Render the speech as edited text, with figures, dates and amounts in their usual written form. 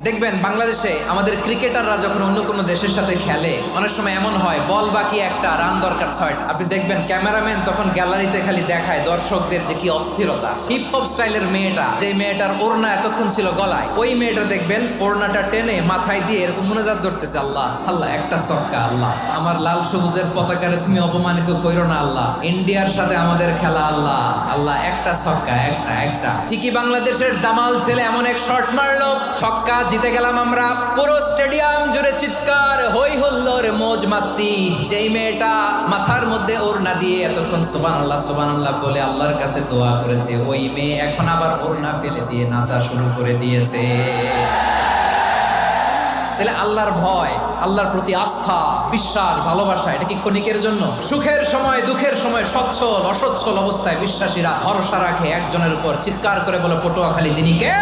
দেখবেন বাংলাদেশে আমাদের ক্রিকেটাররা যখন অন্য কোনো দেশের সাথে খেলে অনেক সময় এমন হয় বল বাকি একটা, রান দরকার 6টা। আপনি দেখবেন ক্যামেরাম্যান তখন গ্যালারিতে খালি দেখায় দর্শকদের যে কি অস্থিরতা। হিপ হপ স্টাইলের মেয়েটা, যে মেয়েটার ওড়না এতক্ষণ ছিল গলায়, ওই মেয়েটা দেখবেন ওড়নাটা টেনে মাথায় দিয়ে এরকম মুনাজাত ধরতেছে, আল্লাহ আল্লাহ একটা ছক্কা, আল্লাহ আমার লাল সবুজের পতাকারে তুমি অপমানিত কইরো না আল্লাহ, ইন্ডিয়ার সাথে আমাদের খেলা আল্লাহ, আল্লাহ একটা ছক্কা, একটা একটা। ঠিকই বাংলাদেশের দামাল ছেলে এমন এক শট মারলো, ছক্কা, জিতে গেলাম আমরা। পুরো স্টেডিয়াম জুড়ে চিৎকার, হই হুল্লোর, মৌজ মাস্তি। যেই মেয়েটা মাথার মধ্যে ওড়না দিয়ে এতক্ষণ সুবহানাল্লাহ সুবহানাল্লাহ বলে আল্লাহর কাছে দোয়া করেছে, ওই মেয়ে এখন আবার ওড়না ফেলে দিয়ে নাচা শুরু করে দিয়েছে। তাহলে আল্লাহর ভয়, আল্লাহর প্রতি আস্থা, বিশ্বাস, ভালোবাসা, এটা কি ক্ষণিকের জন্য? সুখের সময় দুঃখের সময় সচ্ছল অসচ্ছল অবস্থায় বিশ্বাসীরা ভরসা রাখে একজনের উপর, চিৎকার করে বলে পটুয়াখালী তিনি কে?